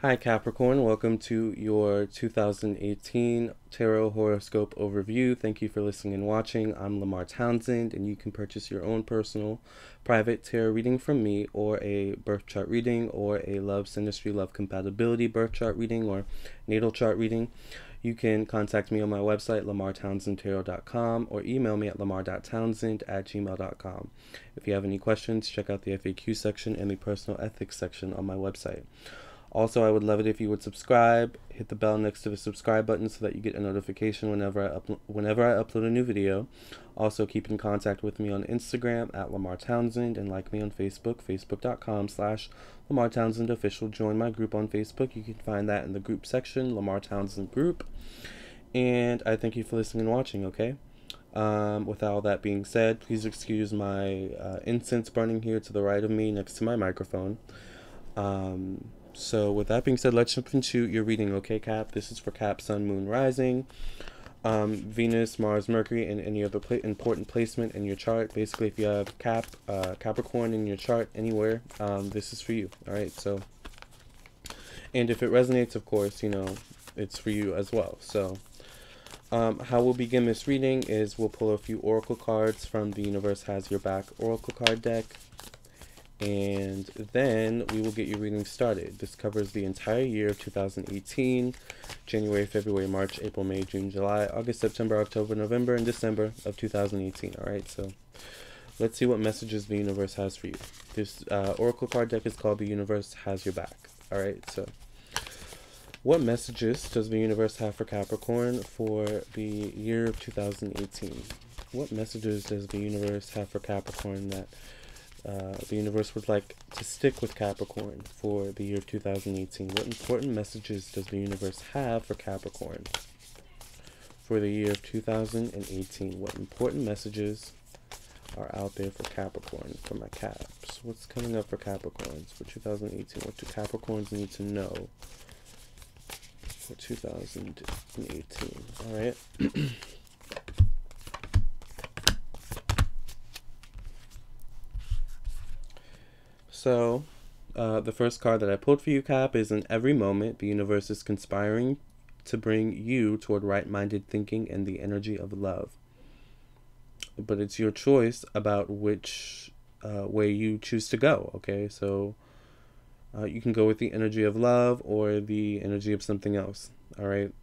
Hi Capricorn, welcome to your 2018 Tarot Horoscope Overview. Thank you for listening and watching. I'm Lamar Townsend, and you can purchase your own personal private tarot reading from me, or a birth chart reading, or a love synastry, love compatibility birth chart reading, or natal chart reading. You can contact me on my website, lamartownsendtarot.com, or email me at lamar.townsend@gmail.com. If you have any questions, check out the FAQ section and the personal ethics section on my website. Also, I would love it if you would subscribe, hit the bell next to the subscribe button so that you get a notification whenever I upload a new video. Also, keep in contact with me on Instagram at Lamar Townsend, and like me on Facebook, facebook.com/Lamar Townsend Official. Join my group on Facebook. You can find that in the group section, Lamar Townsend Group. And I thank you for listening and watching, okay? With all that being said, please excuse my incense burning here to the right of me next to my microphone. So with that being said, let's jump into your reading, okay, Cap? This is for Cap, Sun, Moon, Rising, Venus, Mars, Mercury, and any other important placement in your chart. Basically, if you have Capricorn in your chart anywhere, this is for you, all right? So, and if it resonates, of course, you know, it's for you as well. So, how we'll begin this reading is we'll pull a few oracle cards from the Universe Has Your Back oracle card deck. And then we will get your reading started. This covers the entire year of 2018, January, February, March, April, May, June, July, August, September, October, November, and December of 2018. All right, so let's see what messages the universe has for you. This oracle card deck is called The Universe Has Your Back. All right, so what messages does the universe have for Capricorn for the year of 2018? What messages does the universe have for Capricorn that the universe would like to stick with Capricorn for the year of 2018? What important messages does the universe have for Capricorn for the year of 2018? What important messages are out there for Capricorn, for my Caps? What's coming up for Capricorns for 2018? What do Capricorns need to know for 2018? All right. So, the first card that I pulled for you, Cap, is in every moment, the universe is conspiring to bring you toward right-minded thinking and the energy of love. But it's your choice about which way you choose to go, okay? So, you can go with the energy of love or the energy of something else, all right?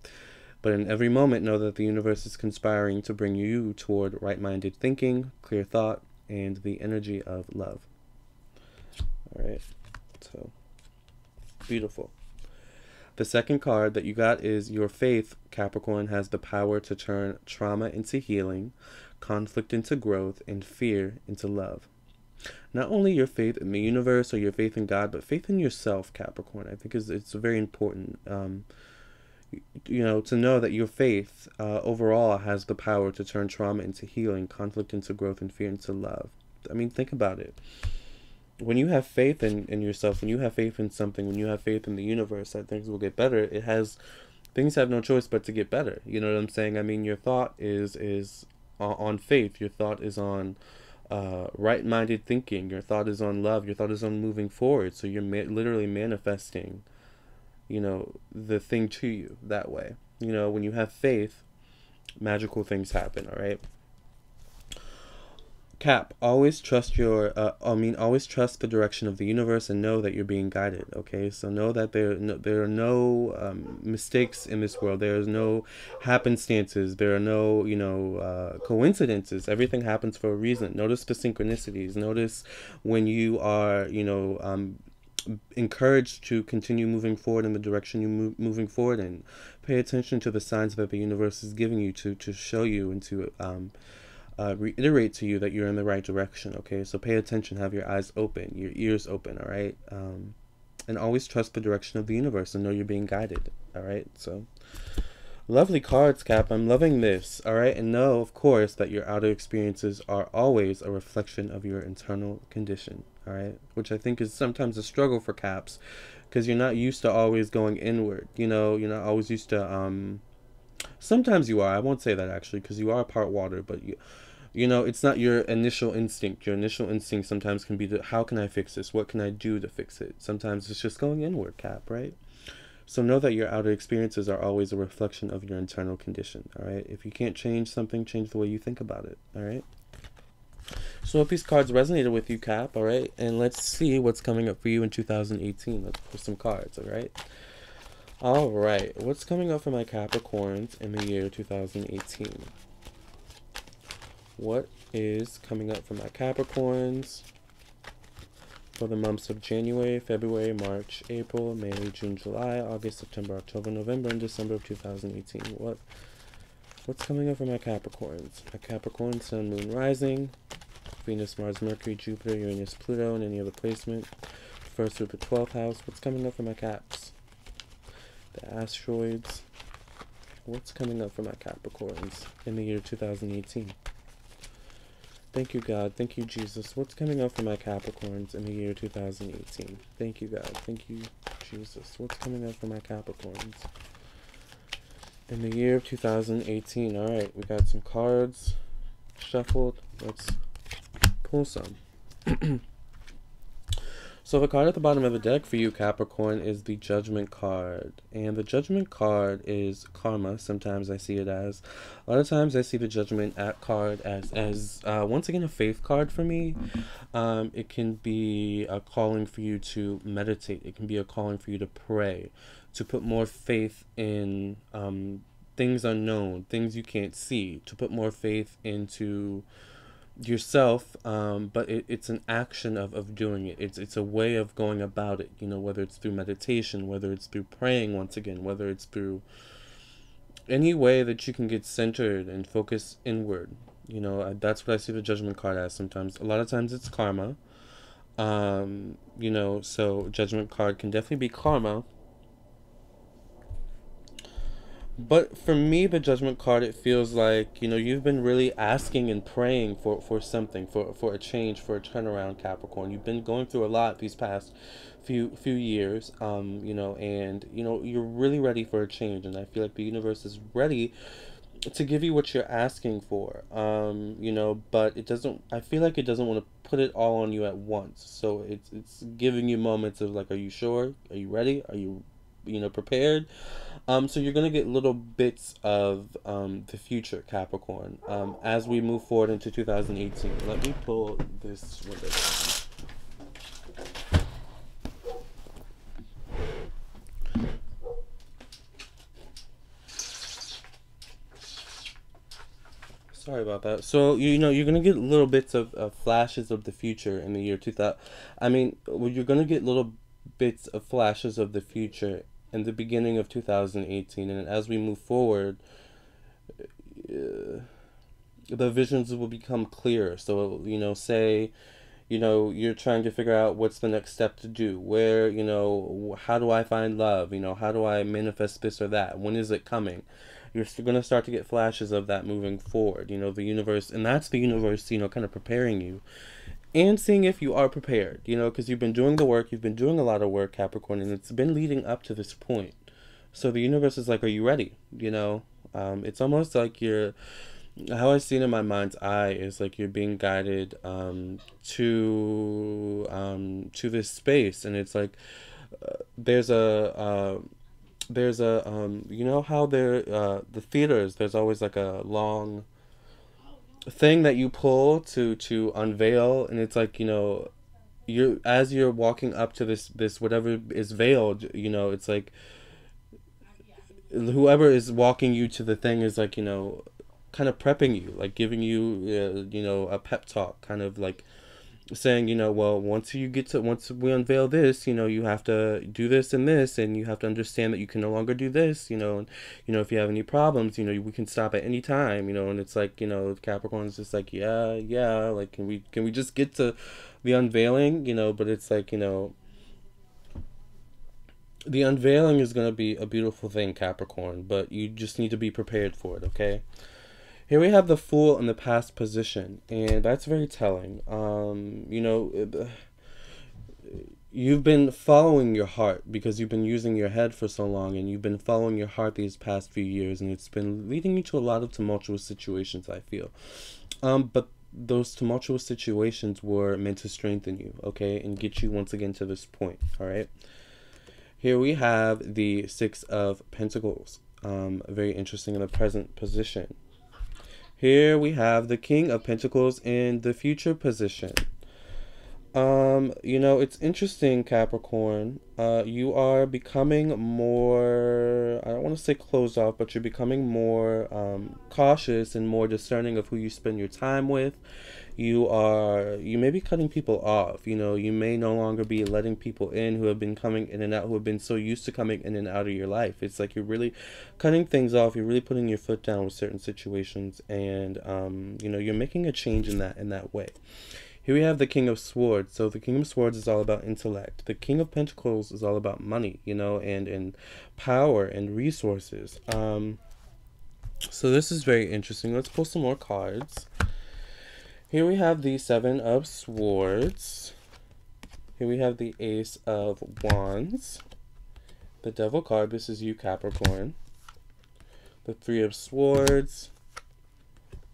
But in every moment, know that the universe is conspiring to bring you toward right-minded thinking, clear thought, and the energy of love. All right, so beautiful. The second card that you got is your faith. Capricorn has the power to turn trauma into healing, conflict into growth, and fear into love. Not only your faith in the universe or your faith in God, but faith in yourself, Capricorn. I think it's very important, you know, to know that your faith overall has the power to turn trauma into healing, conflict into growth, and fear into love. I mean, think about it. When you have faith in yourself, when you have faith in something, when you have faith in the universe that things will get better, things have no choice but to get better. You know what I'm saying? I mean, your thought is on faith. Your thought is on right-minded thinking. Your thought is on love. Your thought is on moving forward. So you're literally manifesting, you know, the thing to you that way. You know, when you have faith, magical things happen, all right? Cap, always trust always trust the direction of the universe and know that you're being guided, okay? So know that there are no mistakes in this world. There is no happenstances. There are no, you know, coincidences. Everything happens for a reason. Notice the synchronicities. Notice when you are, you know, encouraged to continue moving forward in the direction you're moving forward in. Pay attention to the signs that the universe is giving you to show you and to reiterate to you that you're in the right direction, okay? So pay attention, have your eyes open, your ears open, all right? And always trust the direction of the universe and know you're being guided, all right? So, lovely cards, Cap. I'm loving this, all right? And know, of course, that your outer experiences are always a reflection of your internal condition, all right? Which I think is sometimes a struggle for Caps, because you're not used to always going inward, you know? You're not always used to, sometimes you are. I won't say that, actually, because you are part water, but you know, it's not your initial instinct. Your initial instinct sometimes can be how can I fix this? What can I do to fix it? Sometimes it's just going inward, Cap, right? So know that your outer experiences are always a reflection of your internal condition, all right? If you can't change something, change the way you think about it, all right? So if these cards resonated with you, Cap, all right? And let's see what's coming up for you in 2018. Let's pull some cards, all right? All right, what's coming up for my Capricorns in the year 2018? What is coming up for my Capricorns for the months of January, February, March, April, May, June, July, August, September, October, November, and December of 2018? What's coming up for my Capricorns? My Capricorn, Sun, Moon, Rising, Venus, Mars, Mercury, Jupiter, Uranus, Pluto, and any other placement. First through the 12th house. What's coming up for my Caps? The asteroids. What's coming up for my Capricorns in the year 2018? Thank you, God. Thank you, Jesus. What's coming up for my Capricorns in the year 2018? Thank you, God. Thank you, Jesus. What's coming up for my Capricorns in the year of 2018? All right, we got some cards shuffled. Let's pull some. So the card at the bottom of the deck for you, Capricorn, is the Judgment card. And the Judgment card is karma. Sometimes I see it as. A lot of times I see the Judgment card as once again, a faith card for me. It can be a calling for you to meditate. It can be a calling for you to pray, to put more faith in things unknown, things you can't see, to put more faith into yourself, but it's an action of doing it. It's a way of going about it, you know, whether it's through meditation, whether it's through praying, once again, whether it's through any way that you can get centered and focus inward. You know, that's what I see the Judgment card as sometimes. A lot of times it's karma. You know, so Judgment card can definitely be karma. But for me, the Judgment card, it feels like, you know, you've been really asking and praying for something, for a change, for a turnaround, Capricorn. You've been going through a lot these past few years, you know, and, you know, you're really ready for a change. And I feel like the universe is ready to give you what you're asking for, you know, but it doesn't, I feel like it doesn't want to put it all on you at once. So it's giving you moments of like, are you sure? Are you ready? Are you know, prepared? So you're going to get little bits of the future, Capricorn, as we move forward into 2018. Let me pull this window down. Sorry about that. So, you know, you're going to get little bits of flashes of the future in the year 2000. I mean, you're going to get little bits of flashes of the future in the beginning of 2018, and as we move forward, the visions will become clearer. So, you know, say, you know, you're trying to figure out what's the next step to do, where, you know, how do I find love, you know, how do I manifest this or that, when is it coming? You're going to start to get flashes of that moving forward, you know, the universe, and that's the universe, you know, kind of preparing you and seeing if you are prepared, you know, because you've been doing the work, you've been doing a lot of work, Capricorn, and it's been leading up to this point. So the universe is like, are you ready? You know, it's almost like you're, how I see it in my mind's eye is like you're being guided to this space, and it's like there's a you know how there the theaters, there's always like a long thing that you pull to unveil, and it's like, you know, you're, as you're walking up to this whatever is veiled, you know, it's like whoever is walking you to the thing is like, you know, kind of prepping you, like giving you you know, a pep talk, kind of like saying, you know, well, once we unveil this, you know, you have to do this and this, and you have to understand that you can no longer do this, you know, and, you know, if you have any problems, you know, we can stop at any time, you know. And it's like, you know, Capricorn is just like, yeah, like, can we just get to the unveiling, you know. But it's like, you know, the unveiling is going to be a beautiful thing, Capricorn, but you just need to be prepared for it, okay? Here we have the Fool in the past position, and that's very telling. You know, you've been following your heart because you've been using your head for so long, and you've been following your heart these past few years, and it's been leading you to a lot of tumultuous situations, I feel. But those tumultuous situations were meant to strengthen you, okay, and get you once again to this point, all right? Here we have the Six of Pentacles. Very interesting in the present position. Here we have the King of Pentacles in the future position. You know, it's interesting, Capricorn. You are becoming more, I don't want to say closed off, but you're becoming more cautious and more discerning of who you spend your time with. You may be cutting people off. You know, you may no longer be letting people in who have been coming in and out, who have been so used to coming in and out of your life. It's like you're really cutting things off. You're really putting your foot down with certain situations, and you know, you're making a change in that way. Here we have the King of Swords. So the King of Swords is all about intellect. The King of Pentacles is all about money, you know, and power and resources. So this is very interesting. Let's pull some more cards. Here we have the Seven of Swords. Here we have the Ace of Wands. The Devil card, this is you, Capricorn. The Three of Swords.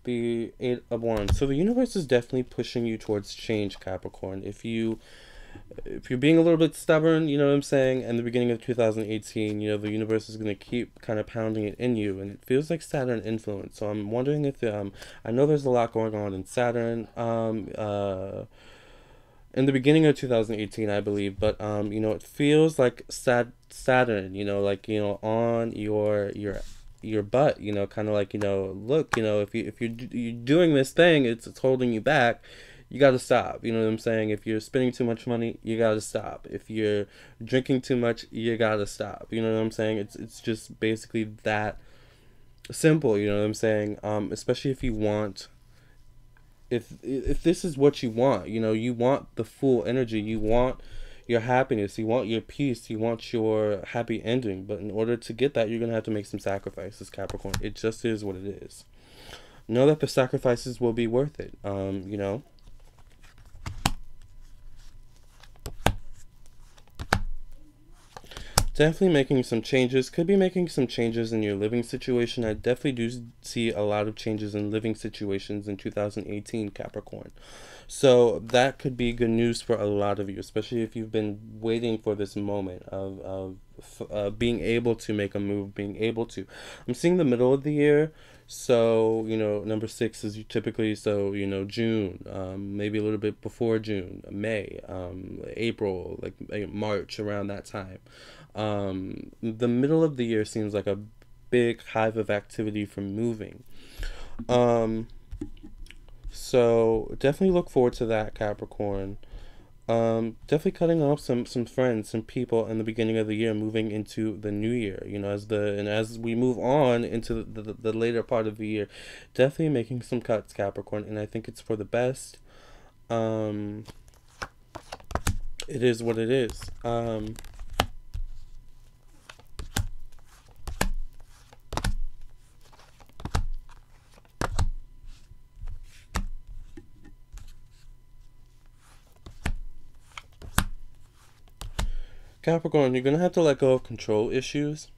The Eight of Wands. So the universe is definitely pushing you towards change, Capricorn. If you're being a little bit stubborn, you know what I'm saying, in the beginning of 2018, you know, the universe is going to keep kind of pounding it in you, and it feels like Saturn influence. So I'm wondering if I know there's a lot going on in Saturn in the beginning of 2018, I believe, but you know, it feels like Saturn, you know, like, you know, on your butt, you know, kind of like, you know, look, you know, if you're doing this thing, it's holding you back, you got to stop. You know what I'm saying? If you're spending too much money, you got to stop. If you're drinking too much, you got to stop. You know what I'm saying? It's just basically that simple. You know what I'm saying? Especially if you want, if this is what you want, you know, you want the full energy, you want your happiness, you want your peace, you want your happy ending. But in order to get that, you're going to have to make some sacrifices, Capricorn. It just is what it is. Know that the sacrifices will be worth it. You know, definitely making some changes. Could be making some changes in your living situation. I definitely do see a lot of changes in living situations in 2018, Capricorn. So that could be good news for a lot of you, especially if you've been waiting for this moment of being able to make a move, being able to. I'm seeing the middle of the year. So, you know, number 6 is typically, so, you know, June, maybe a little bit before June, May, April, like March, around that time. The middle of the year seems like a big hive of activity for moving. So definitely look forward to that, Capricorn. Definitely cutting off some friends, some people in the beginning of the year, moving into the new year, you know, as we move on into the later part of the year, definitely making some cuts, Capricorn, and I think it's for the best. It is what it is. Capricorn, you're going to have to let go of control issues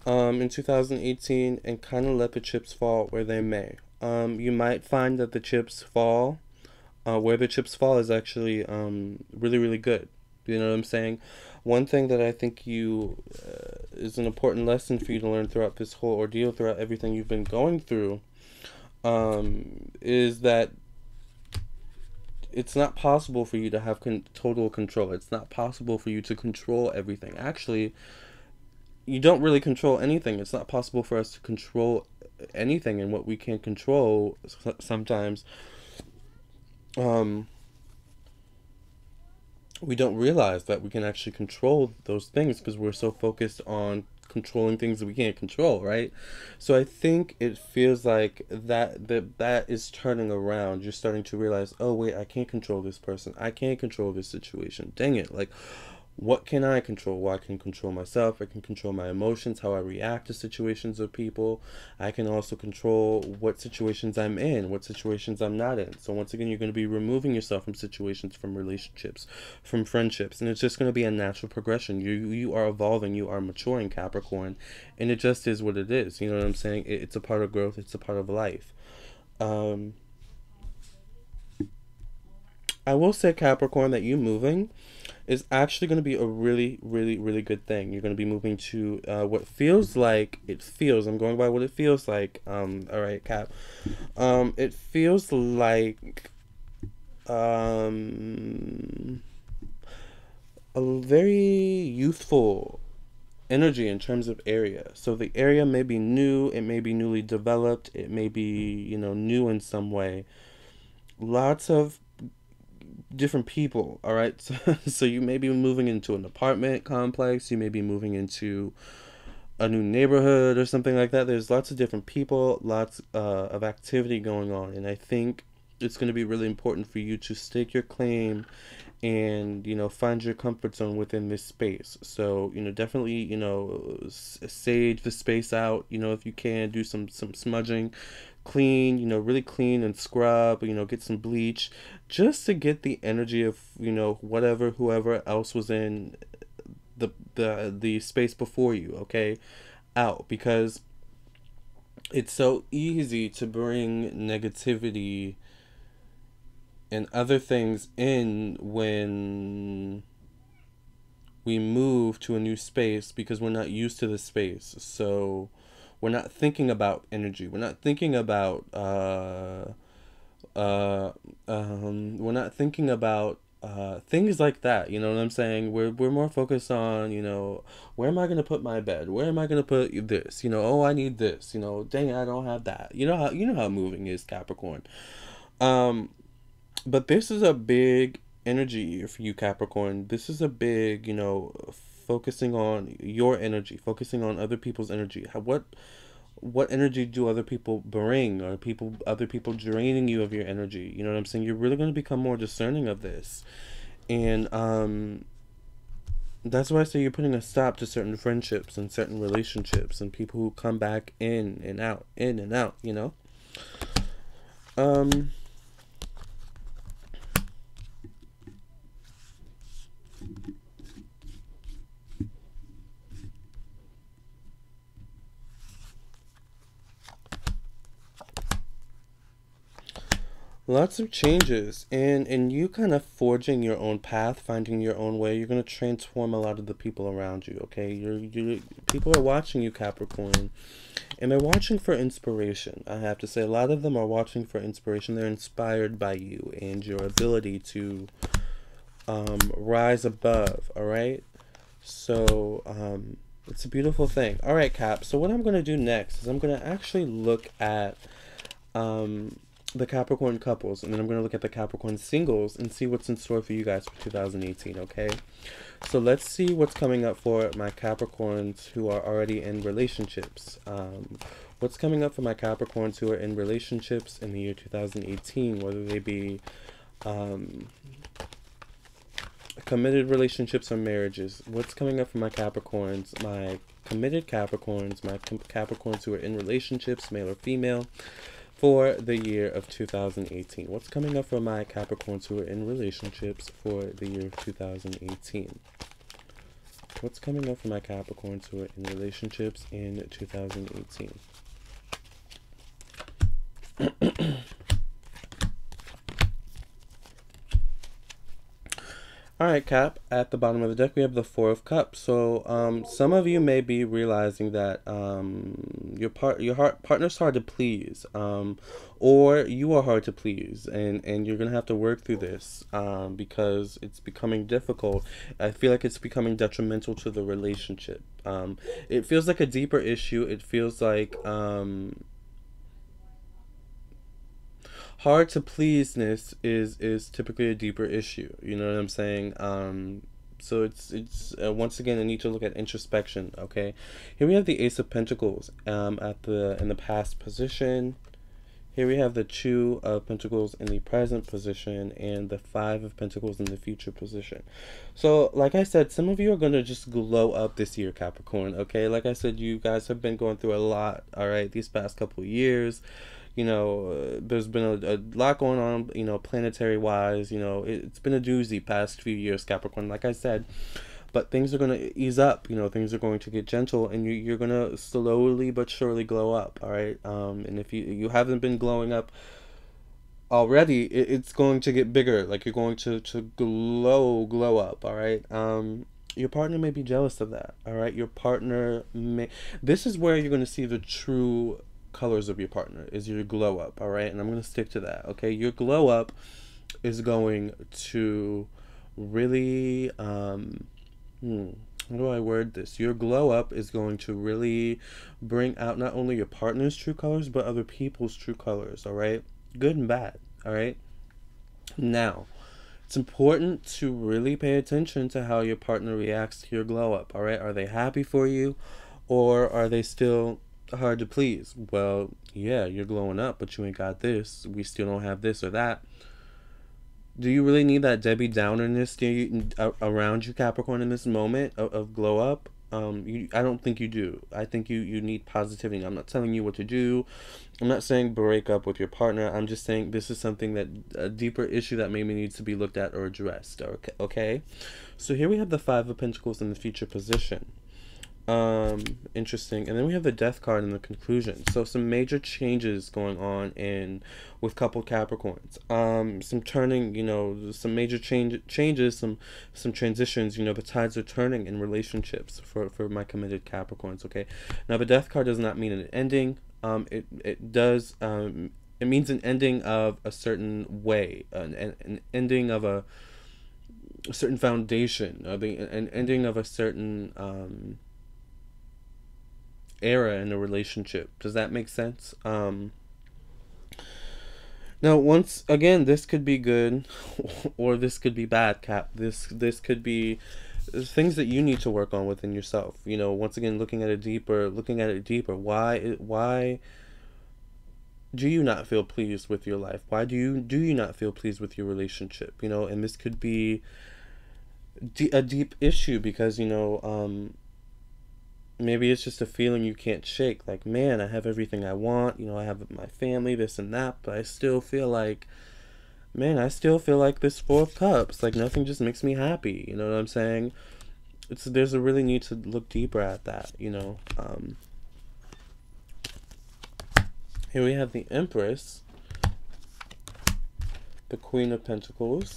in 2018 and kind of let the chips fall where they may. You might find that the chips fall, where the chips fall is actually really, really good. You know what I'm saying? One thing that I think is an important lesson for you to learn throughout this whole ordeal, throughout everything you've been going through, is that it's not possible for you to have total control. It's not possible for you to control everything. Actually, you don't really control anything. It's not possible for us to control anything, and what we can control sometimes, we don't realize that we can actually control those things because we're so focused on controlling things that we can't control, right? So I think it feels like that is turning around. You're starting to realize, oh wait, I can't control this person, I can't control this situation, dang it, like, what can I control? Well, I can control myself. I can control my emotions, how I react to situations or people. I can also control what situations I'm in, what situations I'm not in. So once again, you're going to be removing yourself from situations, from relationships, from friendships, and it's just going to be a natural progression. You are evolving, you are maturing, Capricorn, and it just is what it is. You know what I'm saying? It's a part of growth. It's a part of life. I will say, Capricorn, that you moving is actually going to be a really, really, really good thing. You're going to be moving to what feels like it feels. I'm going by what it feels like. All right, Cap. It feels like a very youthful energy in terms of area. So the area may be new. It may be newly developed. It may be, new in some way. Lots of different people, all right? So you may be moving into an apartment complex, you may be moving into a new neighborhood or something like that. There's lots of different people, lots of activity going on, and I think it's going to be really important for you to stake your claim and find your comfort zone within this space. So definitely sage the space out, if you can. Do some smudging, clean, really clean and scrub, get some bleach, just to get the energy of whoever else was in the space before you, okay, out. Because it's so easy to bring negativity and other things in when we move to a new space, because we're not used to the space. So we're not thinking about energy. We're not thinking about we're not thinking about things like that. You know what I'm saying? We're more focused on, where am I gonna put my bed? Where am I gonna put this? Oh, I need this. Dang it, I don't have that. You know how moving is, Capricorn. But this is a big energy year for you, Capricorn. This is a big, focusing on your energy, focusing on other people's energy. What energy do other people bring? Are other people draining you of your energy? You know what I'm saying? You're really going to become more discerning of this. And that's why I say you're putting a stop to certain friendships and certain relationships and people who come back in and out, Lots of changes, and you kind of forging your own path, finding your own way. You're going to transform a lot of the people around you, okay? People are watching you, Capricorn, and they're watching for inspiration. I have to say, a lot of them are watching for inspiration. They're inspired by you and your ability to rise above, all right? So it's a beautiful thing. All right, Cap, so what I'm going to do next is I'm going to actually look at the Capricorn couples, and then I'm going to look at the Capricorn singles and see what's in store for you guys for 2018, okay? So let's see what's coming up for my Capricorns who are already in relationships. What's coming up for my Capricorns who are in relationships in the year 2018, whether they be committed relationships or marriages. What's coming up for my Capricorns, my committed Capricorns, my Capricorns who are in relationships, male or female, for the year of 2018. What's coming up for my Capricorns who are in relationships for the year of 2018? What's coming up for my Capricorns who are in relationships in 2018? Alright, Cap, at the bottom of the deck we have the Four of Cups. So some of you may be realizing that your partner's hard to please, or you are hard to please, and you're going to have to work through this because it's becoming difficult. I feel like it's becoming detrimental to the relationship. It feels like a deeper issue. It feels like hard to pleaseness is typically a deeper issue. You know what I'm saying? So it's once again, I need to look at introspection. Okay, here we have the Ace of Pentacles in the past position. Here we have the Two of Pentacles in the present position and the Five of Pentacles in the future position. So like I said, some of you are going to just glow up this year, Capricorn. Okay, like I said, you guys have been going through a lot, all right, these past couple of years. There's been a lot going on, planetary wise. It's been a doozy past few years, Capricorn, like I said. But things are going to ease up, things are going to get gentle, and you're going to slowly but surely glow up, all right? And if you haven't been glowing up already it's going to get bigger. Like you're going to glow up. All right. Your partner may be jealous of that. All right. Your partner may. This is where you're going to see the true colors of your partner is your glow up. All right. And I'm going to stick to that. Okay. Your glow up is going to really how do I word this? Your glow up is going to really bring out not only your partner's true colors, but other people's true colors, all right? Good and bad, all right? Now, it's important to really pay attention to how your partner reacts to your glow up, all right? Are they happy for you, or are they still hard to please? Well, yeah, you're glowing up, but you ain't got this. We still don't have this or that. Do you really need that Debbie Downerness around you, Capricorn, in this moment of glow up? I don't think you do. I think you need positivity. I'm not telling you what to do. I'm not saying break up with your partner. I'm just saying this is something that a deeper issue that maybe needs to be looked at or addressed. Okay. Okay. So here we have the Five of Pentacles in the future position. Interesting. And then we have the Death card in the conclusion. So some major changes going on with coupled Capricorns. Some turning, some major changes, some transitions, the tides are turning in relationships for my committed Capricorns, okay? Now the Death card does not mean an ending. It does it means an ending of a certain way, an ending of a certain foundation, an ending of a certain era in a relationship. Does that make sense? Now, once again, this could be good, or this could be bad, Cap. This could be things that you need to work on within yourself. Once again, looking at it deeper. Why do you not feel pleased with your life? Why do you not feel pleased with your relationship? And this could be a deep issue because maybe it's just a feeling you can't shake. Like, man, I have everything I want. I have my family, this and that, but I still feel like, this Four of Cups. Like, nothing just makes me happy. You know what I'm saying? There's a really need to look deeper at that, Here we have the Empress, the Queen of Pentacles,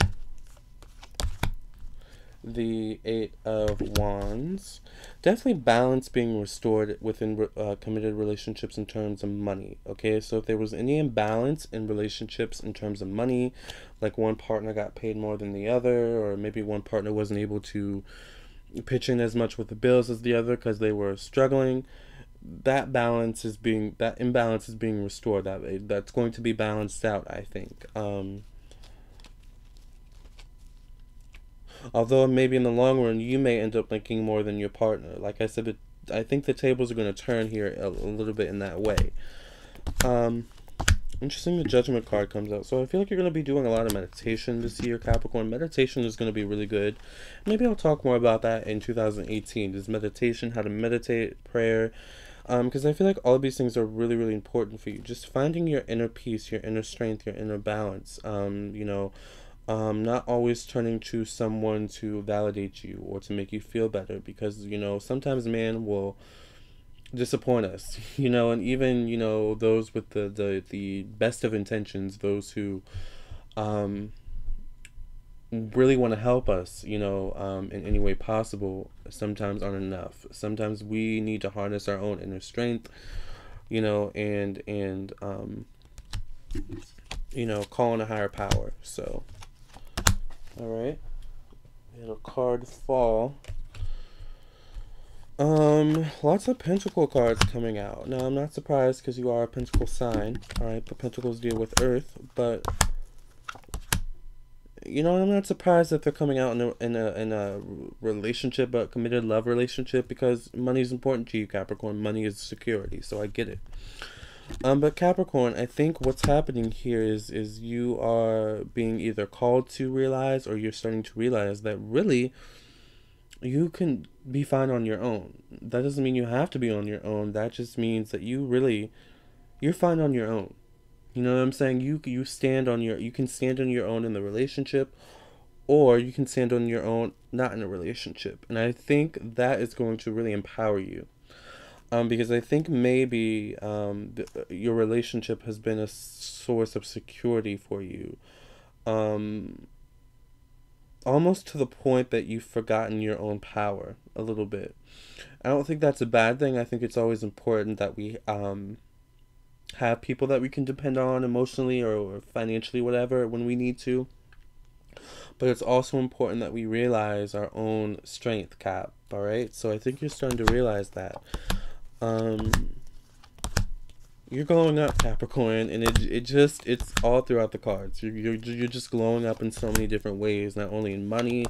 the Eight of Wands. Definitely balance being restored within committed relationships in terms of money. Okay, so if there was any imbalance in relationships in terms of money, like one partner got paid more than the other, or maybe one partner wasn't able to pitch in as much with the bills as the other because they were struggling, that imbalance is being restored. That's going to be balanced out, I think. Although maybe in the long run, you may end up making more than your partner. Like I said, I think the tables are going to turn here a little bit in that way. Interesting, the Judgment card comes out. So I feel like you're going to be doing a lot of meditation this year, Capricorn. Meditation is going to be really good. Maybe I'll talk more about that in 2018. Just meditation, how to meditate, prayer. Because I feel like all of these things are really, really important for you. Just finding your inner peace, your inner strength, your inner balance. Not always turning to someone to validate you or to make you feel better, because sometimes man will disappoint us, and even those with the best of intentions, those who really want to help us, in any way possible, sometimes aren't enough. Sometimes we need to harness our own inner strength, and call on a higher power. So all right, we had a card fall. Lots of Pentacle cards coming out. Now, I'm not surprised because you are a Pentacle sign. All right, the Pentacles deal with Earth, but I'm not surprised that they're coming out in a relationship, a committed love relationship, because money is important to you, Capricorn. Money is security, so I get it. But Capricorn, I think what's happening here is you are being either called to realize, or you're starting to realize that really you can be fine on your own. That doesn't mean you have to be on your own. That just means that you're fine on your own. You know what I'm saying? You can stand on your own in the relationship, or you can stand on your own not in a relationship. And I think that is going to really empower you. Because I think maybe your relationship has been a source of security for you. Um, Almost to the point that you've forgotten your own power a little bit. I don't think that's a bad thing. I think it's always important that we have people that we can depend on emotionally or financially, whatever, when we need to. But it's also important that we realize our own strength, Cap. All right. So I think you're starting to realize that. Um, You're glowing up, Capricorn, and it's all throughout the cards. You're just glowing up in so many different ways, not only in money,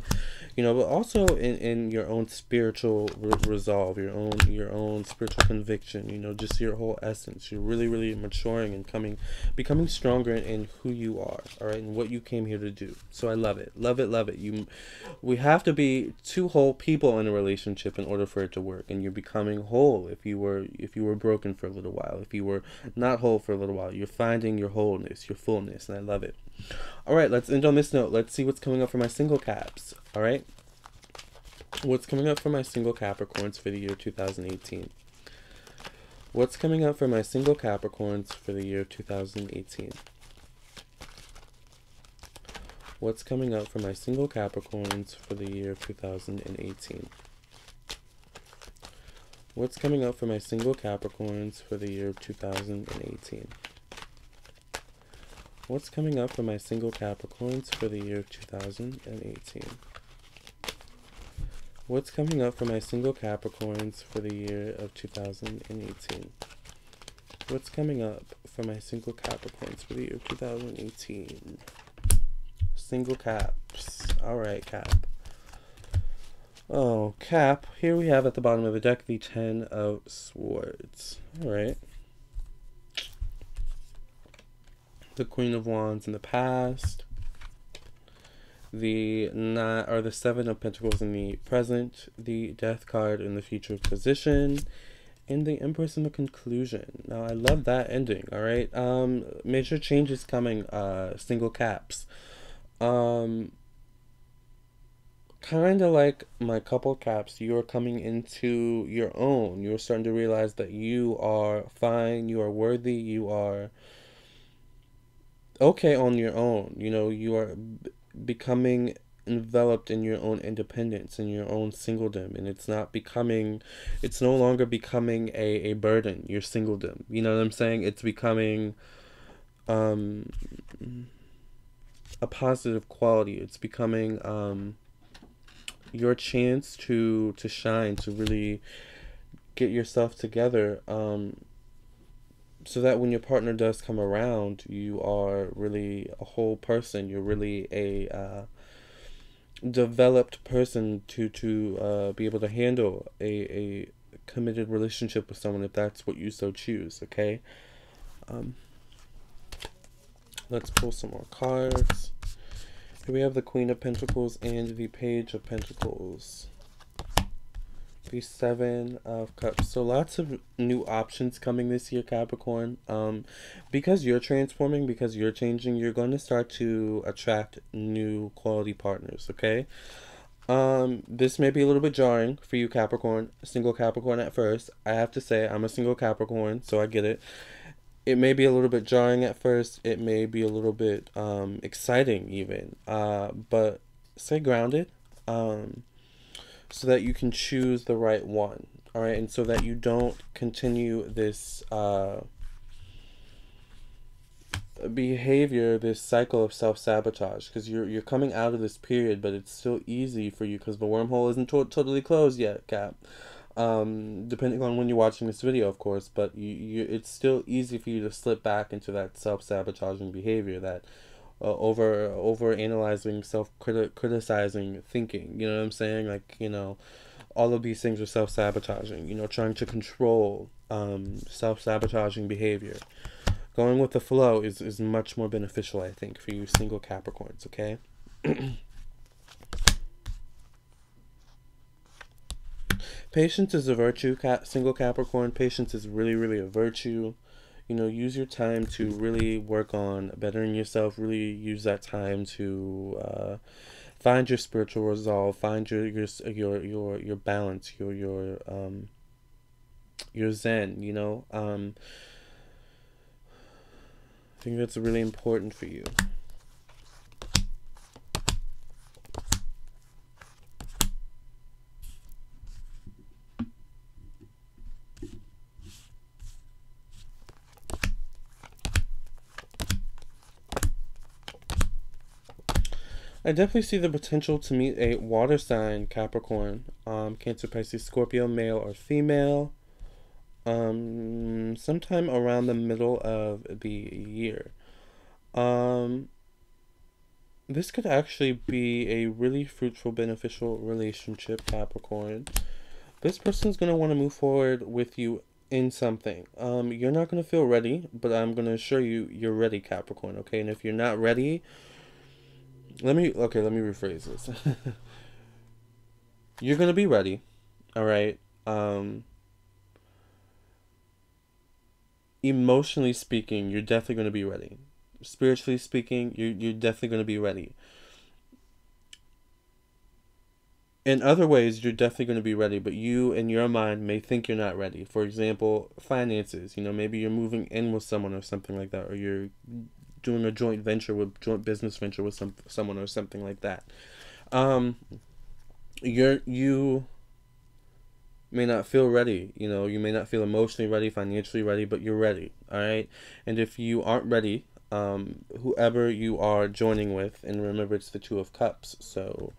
but also in your own spiritual resolve, your own spiritual conviction. Just your whole essence. You're really really maturing and becoming stronger in who you are. All right, and what you came here to do. So I love it, love it, love it. We have to be two whole people in a relationship in order for it to work, and you're becoming whole. If you were broken for a little while, if you were not whole for a little while, you're finding your wholeness, your fullness, and I love it. All right, let's end on this note. Let's see what's coming up for my single caps. All right, what's coming up for my single Capricorns for the year 2018? What's coming up for my single Capricorns for the year 2018? What's coming up for my single Capricorns for the year 2018? What's coming up for my single Capricorns for the year 2018? What's coming up for my single Capricorns for the year 2018? What's coming up for my single Capricorns for the year of 2018? What's coming up for my single Capricorns for the year 2018? Single caps. All right, Cap. Oh, Cap. Here we have at the bottom of the deck the Ten of Swords. All right. The Queen of Wands in the past. The Seven of Pentacles in the present. The Death card in the future position. And the Empress in the conclusion. Now, I love that ending. All right. Major changes coming. Single caps. Kind of like my couple caps, you're coming into your own. You're starting to realize that you are fine, you are worthy, you are okay on your own. You are becoming enveloped in your own independence, in your own singledom, and it's no longer becoming a burden, your singledom. You know what I'm saying? It's becoming a positive quality. It's becoming your chance to shine, to really get yourself together, so that when your partner does come around, you are really a whole person. You're really a developed person to be able to handle a committed relationship with someone, if that's what you so choose. Okay, let's pull some more cards. Here we have the Queen of Pentacles and the Page of Pentacles. The Seven of Cups. So lots of new options coming this year, Capricorn. Because you're transforming, because you're changing, you're going to start to attract new quality partners, okay? This may be a little bit jarring for you, Capricorn. Single Capricorn at first. I have to say, I'm a single Capricorn, so I get it. It may be a little bit jarring at first. It may be a little bit exciting even. But stay grounded so that you can choose the right one. All right, and so that you don't continue this behavior, this cycle of self-sabotage, because you're coming out of this period, but it's still easy for you because the wormhole isn't totally closed yet, Cap. Depending on when you're watching this video, of course, but it's still easy for you to slip back into that self-sabotaging behavior, that over analyzing, criticizing thinking. You know what I'm saying? Like, all of these things are self-sabotaging. Trying to control self-sabotaging behavior. Going with the flow is much more beneficial, I think, for you single Capricorns. Okay. Patience is a virtue, single Capricorn. Patience is really, really a virtue. Use your time to really work on bettering yourself. Really use that time to find your spiritual resolve. Find your balance. You're zen, you know. I think that's really important for you. I definitely see the potential to meet a water sign, Capricorn. Cancer, Pisces, Scorpio, male or female. Sometime around the middle of the year. This could actually be a really fruitful, beneficial relationship, Capricorn. This person's going to want to move forward with you in something. You're not going to feel ready, but I'm going to assure you you're ready, Capricorn, okay? And if you're not ready, let me rephrase this. You're going to be ready, all right? Emotionally speaking, you're definitely going to be ready. Spiritually speaking, you're definitely going to be ready. In other ways, you're definitely going to be ready, but you in your mind may think you're not ready. For example, finances. You know, maybe you're moving in with someone or something like that, or you're doing a joint business venture with someone or something like that. You may not feel ready. You know, you may not feel emotionally ready, financially ready, but you're ready. All right. And if you aren't ready, whoever you are joining with, and remember it's the Two of Cups, so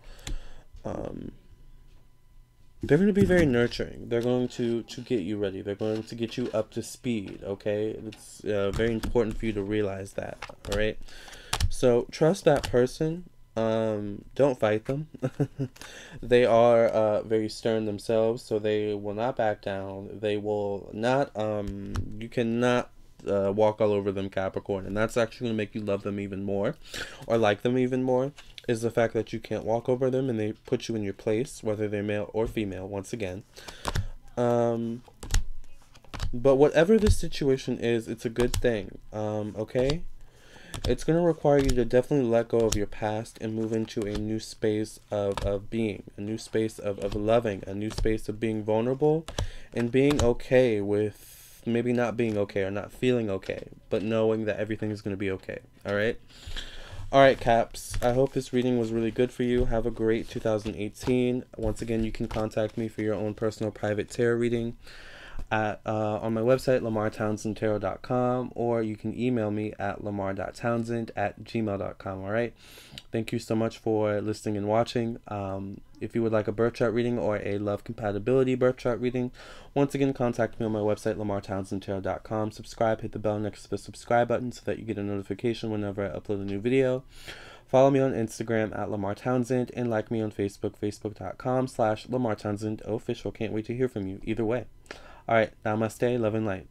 they're going to be very nurturing. They're going to get you ready. They're going to get you up to speed, okay? It's very important for you to realize that, all right? So trust that person. Don't fight them. They are very stern themselves, so they will not back down. They will not, you cannot walk all over them, Capricorn, and that's actually going to make you love them even more, or like them even more, is the fact that you can't walk over them and they put you in your place, whether they're male or female, once again. But whatever the situation is, it's a good thing, okay? It's going to require you to definitely let go of your past and move into a new space of being, a new space of loving, a new space of being vulnerable, and being okay with maybe not being okay or not feeling okay, but knowing that everything is going to be okay, all right? All right, Caps, I hope this reading was really good for you. Have a great 2018. Once again, you can contact me for your own personal private tarot reading at on my website, lamartownsendtarot.com, or you can email me at lamar.townsend@gmail.com. All right. Thank you so much for listening and watching. If you would like a birth chart reading or a love compatibility birth chart reading, once again, contact me on my website, lamartownsendtarot.com. Subscribe, hit the bell next to the subscribe button so that you get a notification whenever I upload a new video. Follow me on Instagram at Lamar Townsend, and like me on Facebook, facebook.com/Lamar Townsend official. Can't wait to hear from you either way. All right, namaste, love and light.